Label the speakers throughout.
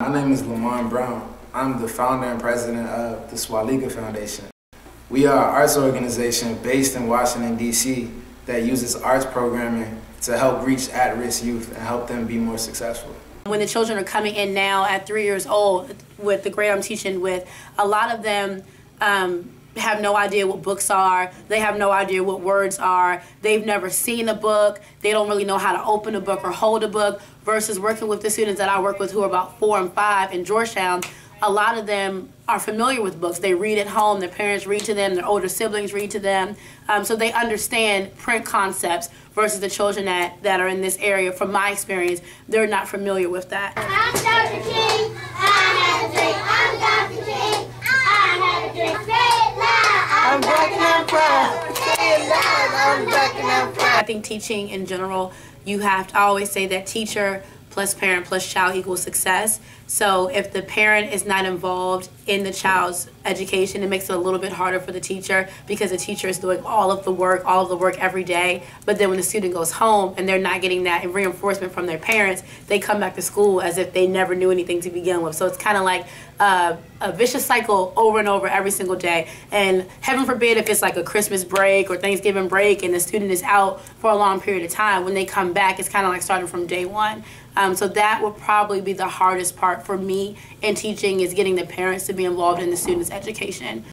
Speaker 1: My name is Lamar Brown. I'm the founder and president of the Swaliga Foundation. We are an arts organization based in Washington, D.C. that uses arts programming to help reach at-risk youth and help them be more successful.
Speaker 2: When the children are coming in now at 3 years old with the grade I'm teaching with, a lot of them have no idea what books are. They have no idea what words are. They've never seen a book. They don't really know how to open a book or hold a book, versus working with the students that I work with who are about 4 and 5 in Georgetown. A lot of them are familiar with books. They read at home, their parents read to them, their older siblings read to them, so they understand print concepts, versus the children that are in this area, from my experience, they're not familiar with that.
Speaker 3: I'm Dr. King, I had a drink. I'm Dr. King, I had a drink. Say it loud. I'm black and I'm proud. Say it loud. I'm black and I'm proud.
Speaker 2: I think teaching in general, you have to, I always say that teacher plus parent plus child equals success. So if the parent is not involved in the child's education, it makes it a little bit harder for the teacher, because the teacher is doing all of the work every day. But then when the student goes home and they're not getting that reinforcement from their parents, they come back to school as if they never knew anything to begin with. So it's kind of like a vicious cycle over and over every single day. And heaven forbid if it's like a Christmas break or Thanksgiving break and the student is out for a long period of time, when they come back, it's kind of like starting from day one. So that would probably be the hardest part for me in teaching, is getting the parents to be involved in the students' education.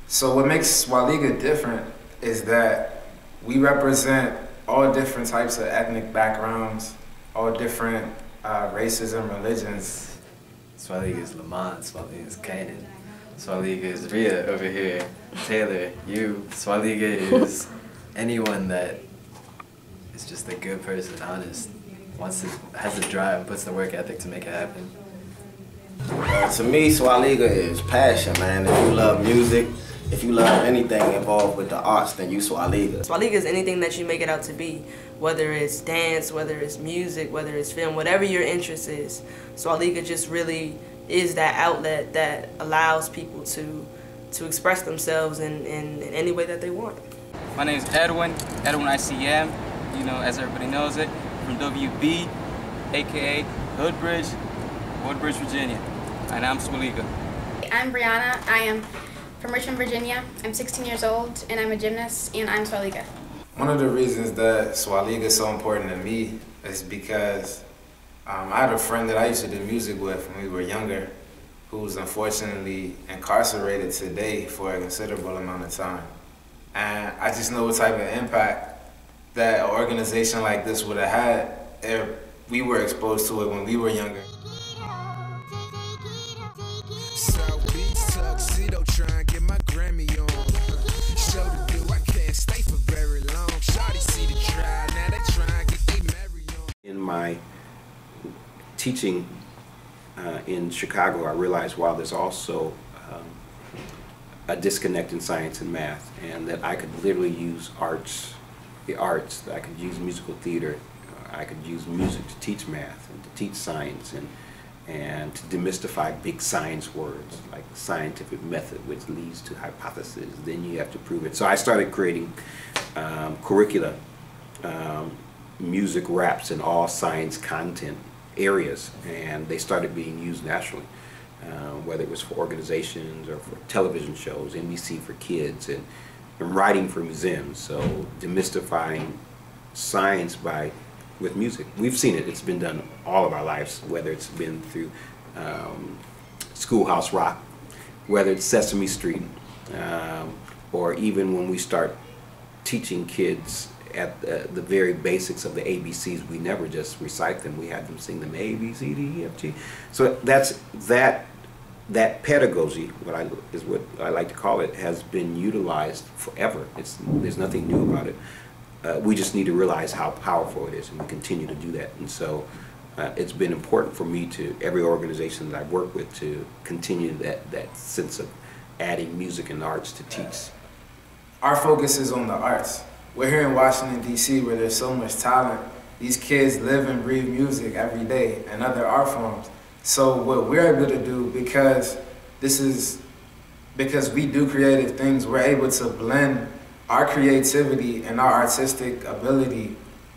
Speaker 1: So what makes Swaliga different is that we represent all different types of ethnic backgrounds, all different races and religions.
Speaker 4: Swaliga is Lamont, Swaliga is Kanan, Swaliga is Rhea over here, Taylor, you. Swaliga is anyone that is just a good person, honest, has the drive and puts the work ethic to make it happen.
Speaker 5: To me, Swaliga is passion, man. If you love music, if you love anything involved with the arts, then you Swaliga.
Speaker 6: Swaliga is anything that you make it out to be, whether it's dance, whether it's music, whether it's film, whatever your interest is. Swaliga just really is that outlet that allows people to express themselves in any way that they want.
Speaker 7: My name is Edwin ICM, you know, as everybody knows it, from WB, aka Woodbridge, Virginia, and I'm Swaliga.
Speaker 8: I'm Brianna. I am from Richmond, Virginia. I'm 16 years old, and I'm a gymnast, and I'm Swaliga.
Speaker 1: One of the reasons that Swaliga is so important to me is because I had a friend that I used to do music with when we were younger, who's unfortunately incarcerated today for a considerable amount of time. And I just know what type of impact that an organization like this would have had if we were exposed to it when we were younger.
Speaker 9: In my teaching in Chicago, I realized, wow, there's also a disconnect in science and math, and that I could literally use the arts, that I could use musical theater, I could use music to teach math and to teach science, and to demystify big science words like scientific method, which leads to hypothesis, then you have to prove it. So I started creating curricula, music raps in all science content areas, and they started being used nationally, whether it was for organizations or for television shows, NBC for kids, and writing for museums. So demystifying science with music. We've seen it. It's been done all of our lives, whether it's been through Schoolhouse Rock, whether it's Sesame Street, or even when we start teaching kids at the very basics of the ABCs. We never just recite them. We had them sing them A, B, C, D, E, F, G. So that pedagogy, what I like to call it, has been utilized forever. There's nothing new about it. We just need to realize how powerful it is, and we continue to do that. And so it's been important for me to, every organization that I've worked with, to continue that sense of adding music and arts to teach.
Speaker 1: Our focus is on the arts. We're here in Washington, D.C., where there's so much talent. These kids live and breathe music every day and other art forms. So what we're able to do, because we do creative things, we're able to blend our creativity and our artistic ability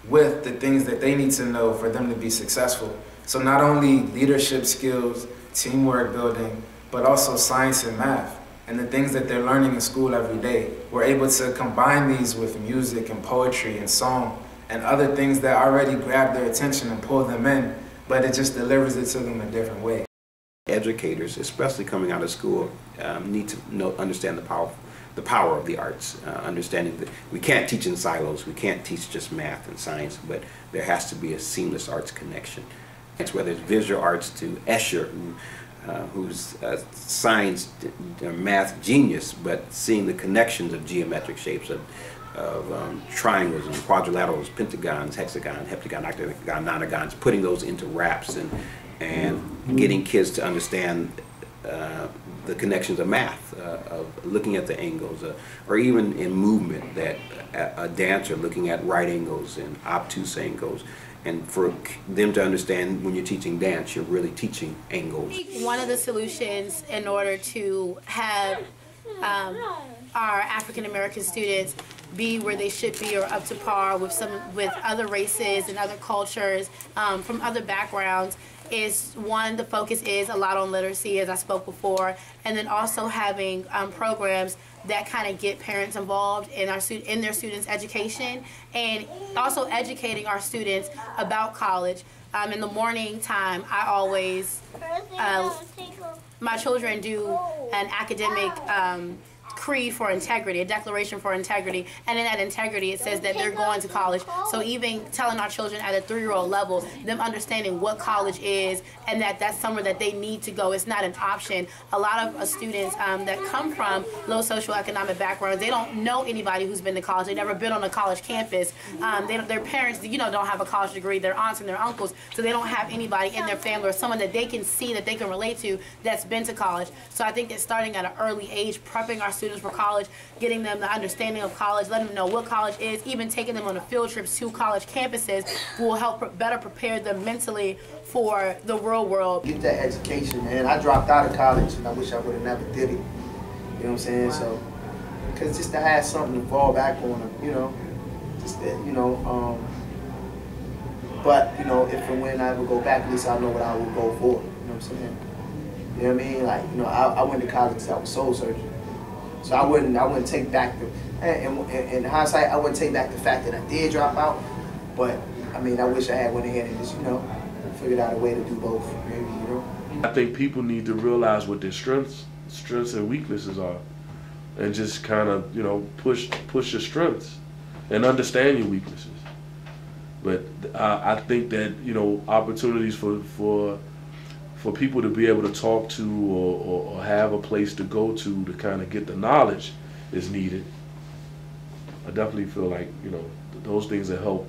Speaker 1: with the things that they need to know for them to be successful. So not only leadership skills, teamwork building, but also science and math, and the things that they're learning in school every day. We're able to combine these with music and poetry and song and other things that already grab their attention and pull them in, but it just delivers it to them a different way.
Speaker 9: Educators, especially coming out of school, need to understand the power of the arts, understanding that we can't teach in silos, we can't teach just math and science, but there has to be a seamless arts connection. It's whether it's visual arts to Escher, who's a science or math genius, but seeing the connections of geometric shapes of triangles and quadrilaterals, pentagons, hexagons, heptagon, octagon, nonagons, putting those into raps and getting kids to understand the connections of math, of looking at the angles, or even in movement, that a dancer looking at right angles and obtuse angles. And for them to understand when you're teaching dance, you're really teaching angles.
Speaker 2: One of the solutions in order to have our African American students be where they should be or up to par with other races and other cultures from other backgrounds is, one, the focus is a lot on literacy, as I spoke before, and then also having programs that kind of get parents involved in their students' education, and also educating our students about college. In the morning time, I always, my children do an academic creed for integrity, a declaration for integrity, and in that integrity it says that they're going to college. So even telling our children at a 3-year-old level, them understanding what college is and that that's somewhere that they need to go. It's not an option. A lot of students that come from low socioeconomic backgrounds, they don't know anybody who's been to college. They've never been on a college campus. Their parents, don't have a college degree, their aunts and their uncles, so they don't have anybody in their family or someone that they can see, that they can relate to, that's been to college. So I think that starting at an early age, prepping our students for college, getting them the understanding of college, letting them know what college is, even taking them on a field trips to college campuses will help better prepare them mentally for the real world.
Speaker 10: Get that education, man. I dropped out of college and I wish I would have never did it. You know what I'm saying? So, because just to have something to fall back on, just that, but, if and when I ever go back, at least I know what I would go for. You know what I'm saying? You know what I mean? Like, I went to college because I was soul surgeon. So I wouldn't take back in hindsight, I wouldn't take back the fact that I did drop out. But I mean, I wish I had went ahead and just, figured out a way to do both, maybe,
Speaker 11: I think people need to realize what their strengths and weaknesses are, and just kind of, push your strengths and understand your weaknesses. But I think that, opportunities for people to be able to talk to or have a place to go to kind of get the knowledge is needed. I definitely feel like, those things that help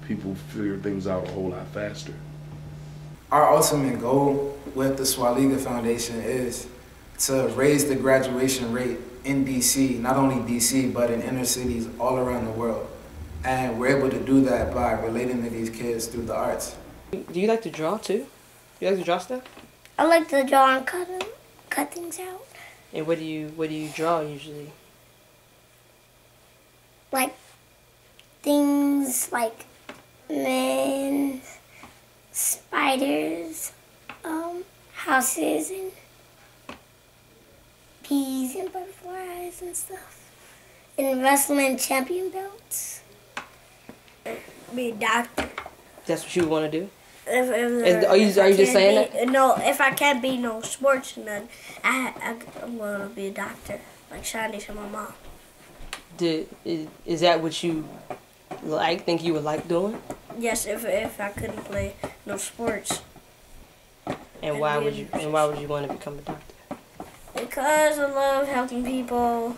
Speaker 11: people figure things out a whole lot faster.
Speaker 1: Our ultimate goal with the Swaliga Foundation is to raise the graduation rate in DC, not only DC, but in inner cities all around the world. And we're able to do that by relating to these kids through the arts.
Speaker 6: Do you like to draw too? You like to draw stuff?
Speaker 3: I like to draw and cut things out.
Speaker 6: And what do you draw usually?
Speaker 3: Like things like men, spiders, houses, and bees and butterflies and stuff. And wrestling champion belts. Be a doctor.
Speaker 6: That's what you want to do?
Speaker 3: Are
Speaker 6: you just saying that?
Speaker 3: No, if I can't be no sports, then I'm going to be a doctor, like Shiny to my mom.
Speaker 6: Is that what you think you would like doing?
Speaker 3: Yes, if I couldn't play no sports.
Speaker 6: And why would you want to become a doctor?
Speaker 3: Because I love helping people.